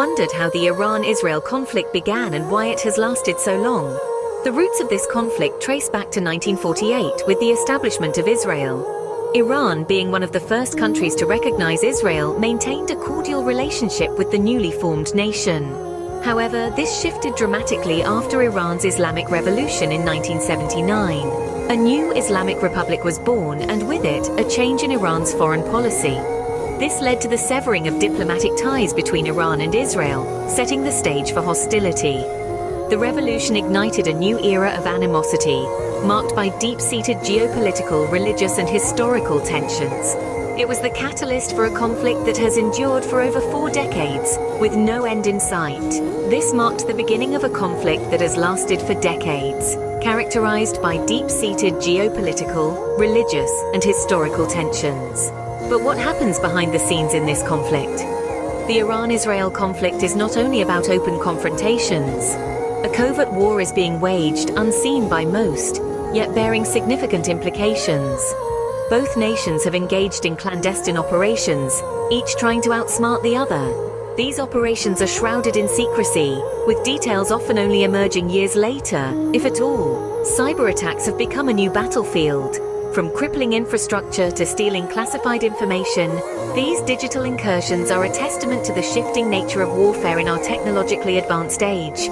wondered how the Iran-Israel conflict began and why it has lasted so long? The roots of this conflict trace back to 1948 with the establishment of Israel. Iran, being one of the first countries to recognize Israel, maintained a cordial relationship with the newly formed nation. However, this shifted dramatically after Iran's Islamic Revolution in 1979. A new Islamic Republic was born, and with it, a change in Iran's foreign policy. This led to the severing of diplomatic ties between Iran and Israel, setting the stage for hostility. The revolution ignited a new era of animosity, marked by deep-seated geopolitical, religious, and historical tensions. It was the catalyst for a conflict that has endured for over 4 decades, with no end in sight. This marked the beginning of a conflict that has lasted for decades, characterized by deep-seated geopolitical, religious, and historical tensions. But what happens behind the scenes in this conflict? The Iran-Israel conflict is not only about open confrontations. A covert war is being waged, unseen by most, yet bearing significant implications. Both nations have engaged in clandestine operations, each trying to outsmart the other. These operations are shrouded in secrecy, with details often only emerging years later, if at all. Cyber attacks have become a new battlefield. From crippling infrastructure to stealing classified information, these digital incursions are a testament to the shifting nature of warfare in our technologically advanced age.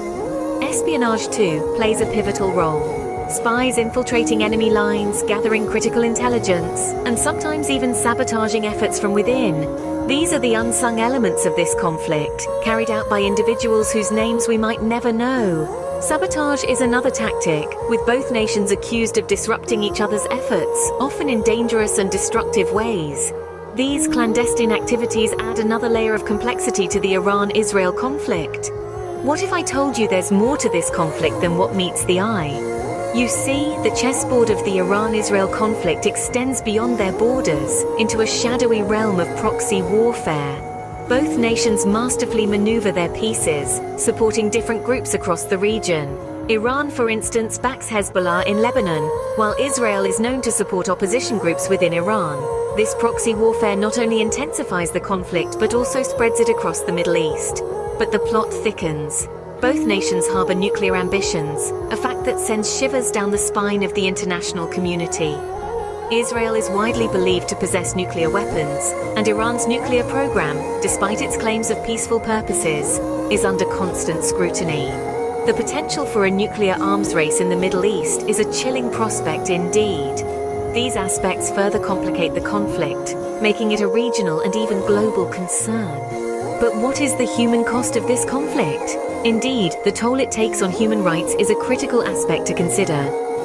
Espionage, too, plays a pivotal role. Spies infiltrating enemy lines, gathering critical intelligence, and sometimes even sabotaging efforts from within. These are the unsung elements of this conflict, carried out by individuals whose names we might never know. Sabotage is another tactic, with both nations accused of disrupting each other's efforts, often in dangerous and destructive ways. These clandestine activities add another layer of complexity to the Iran-Israel conflict. What if I told you there's more to this conflict than what meets the eye? You see, the chessboard of the Iran-Israel conflict extends beyond their borders, into a shadowy realm of proxy warfare. Both nations masterfully maneuver their pieces, supporting different groups across the region. Iran, for instance, backs Hezbollah in Lebanon, while Israel is known to support opposition groups within Iran. This proxy warfare not only intensifies the conflict but also spreads it across the Middle East. But the plot thickens. Both nations harbor nuclear ambitions, a fact that sends shivers down the spine of the international community. Israel is widely believed to possess nuclear weapons, and Iran's nuclear program, despite its claims of peaceful purposes, is under constant scrutiny. The potential for a nuclear arms race in the Middle East is a chilling prospect indeed. These aspects further complicate the conflict, making it a regional and even global concern. But what is the human cost of this conflict? Indeed, the toll it takes on human rights is a critical aspect to consider.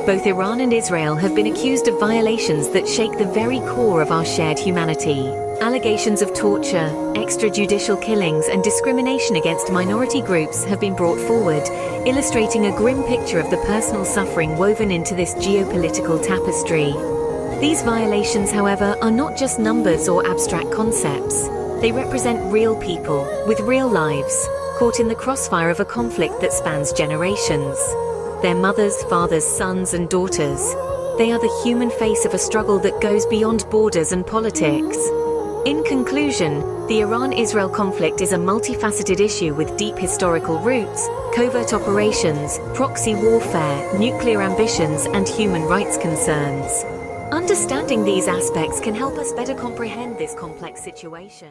Both Iran and Israel have been accused of violations that shake the very core of our shared humanity. Allegations of torture, extrajudicial killings, and discrimination against minority groups have been brought forward, illustrating a grim picture of the personal suffering woven into this geopolitical tapestry. These violations, however, are not just numbers or abstract concepts. They represent real people, with real lives, caught in the crossfire of a conflict that spans generations. Their mothers, fathers, sons, and daughters. They are the human face of a struggle that goes beyond borders and politics. In conclusion, the Iran-Israel conflict is a multifaceted issue with deep historical roots, covert operations, proxy warfare, nuclear ambitions, and human rights concerns. Understanding these aspects can help us better comprehend this complex situation.